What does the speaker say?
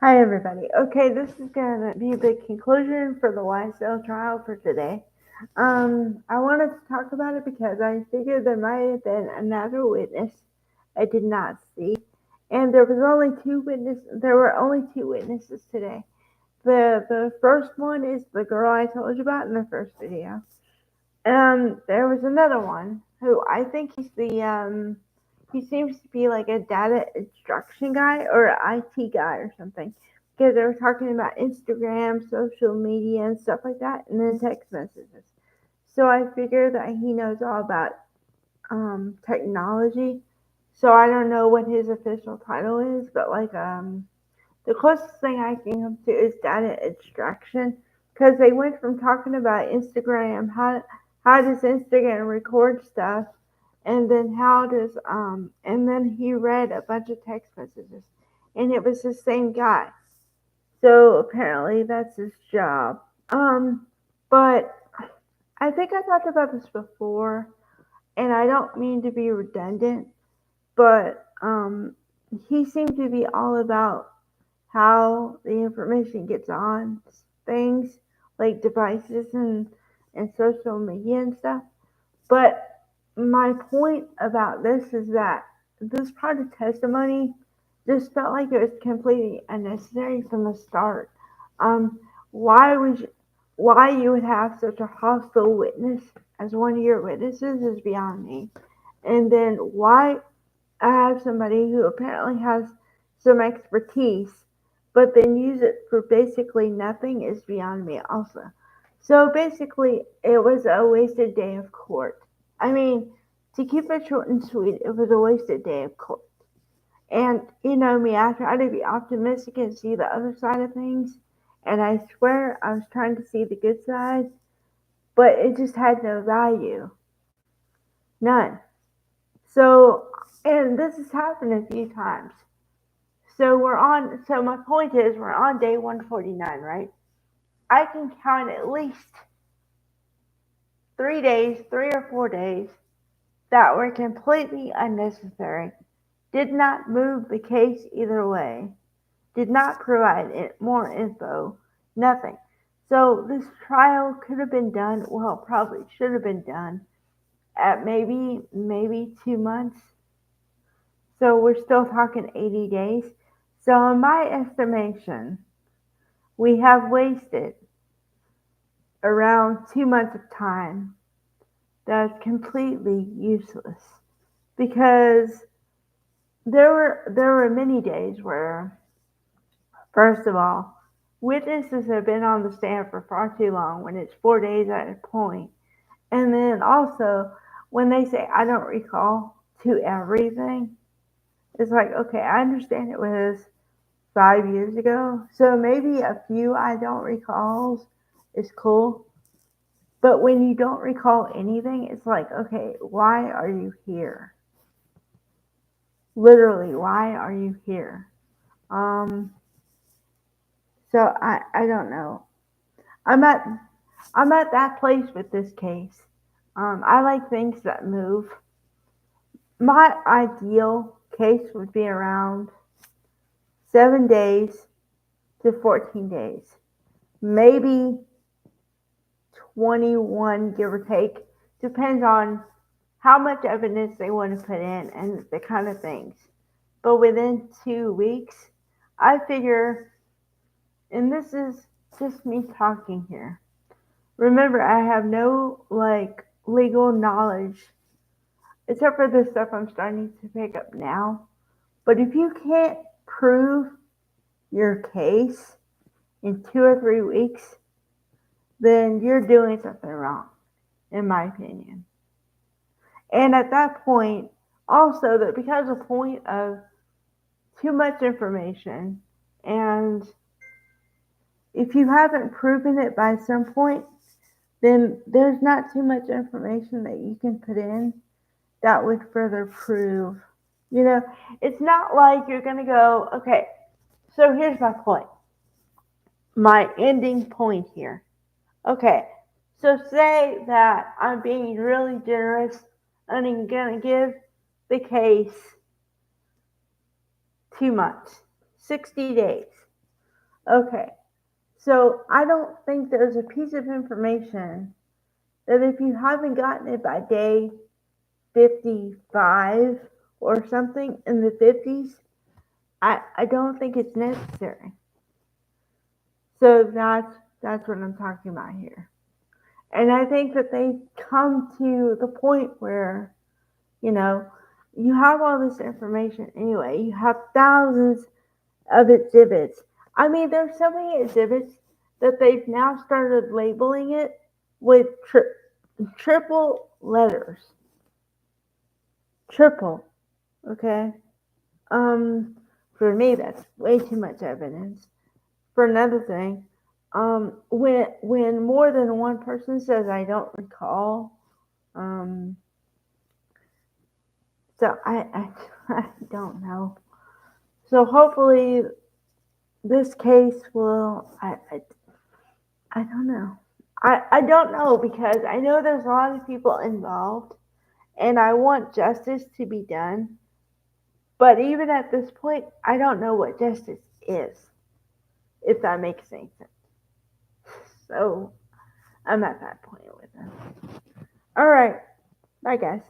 Hi, everybody. Okay, this is going to be the conclusion for the YSL trial for today. I wanted to talk about it because I figured there might have been another witness I did not see, and there were only two witnesses today. The first one is the girl I told you about in the first video. There was another one who I think he seems to be like a data instruction guy or an IT guy or something because they were talking about Instagram, social media, and stuff like that, and then text messages. So I figure that he knows all about technology. So I don't know what his official title is, but the closest thing I can come to is data extraction because they went from talking about Instagram, how does Instagram record stuff, and then and then he read a bunch of text messages, and it was the same guy. So apparently that's his job. But I think I talked about this before, and I don't mean to be redundant, but he seemed to be all about how the information gets on things like devices and social media and stuff. But my point about this is that this part of testimony just felt like it was completely unnecessary from the start. Um, why would you, why you would have such a hostile witness as one of your witnesses is beyond me. And then why I have somebody who apparently has some expertise, but then use it for basically nothing is beyond me also. So basically, it was a wasted day of court. I mean, to keep it short and sweet, it was a wasted day of court. And you know me, I try to be optimistic and see the other side of things. And I swear I was trying to see the good side, but it just had no value. None. So, and this has happened a few times. So my point is, we're on day 149, right? I can count at least 3 days, 3 or 4 days, that were completely unnecessary, did not move the case either way, did not provide more info, nothing. So this trial could have been done, well, probably should have been done at maybe 2 months. So we're still talking 80 days. So in my estimation, we have wasted around 2 months of time that's completely useless because there were many days where, first of all, witnesses have been on the stand for far too long when it's 4 days at a point, and then also when they say I don't recall to everything, it's like, okay, I understand it was 5 years ago, so maybe a few I don't recall is cool. But when you don't recall anything, it's like, okay, why are you here? Literally, why are you here? Um, so I don't know. I'm at I'm at that place with this case. I like things that move. My ideal case would be around 7 days to 14 days, maybe 21, give or take. Depends on how much evidence they want to put in and the kind of things. But within 2 weeks, I figure, and this is just me talking here. Remember, I have no legal knowledge except for the stuff I'm starting to pick up now. But if you can't prove your case in 2 or 3 weeks, then you're doing something wrong, in my opinion. And at that point, also that becomes a point of too much information, and if you haven't proven it by some point, then there's not too much information that you can put in that would further prove. You know, it's not like you're going to go, okay, so here's my point, my ending point here. Okay, so say that I'm being really generous and I'm going to give the case 2 months, 60 days. Okay, so I don't think there's a piece of information that if you haven't gotten it by day 55 or something in the 50s, I don't think it's necessary. So that's what I'm talking about here. And I think that they come to the point where, you know, you have all this information anyway. You have thousands of exhibits. I mean, there's so many exhibits that they've now started labeling it with triple letters. Triple, okay? Um, for me, that's way too much evidence. For another thing, when more than one person says I don't recall, um, so I don't know. So hopefully this case will I don't know. I don't know because I know there's a lot of people involved and I want justice to be done. But even at this point, I don't know what justice is, if that makes any sense. So I'm at that point with them. All right. Bye, guys.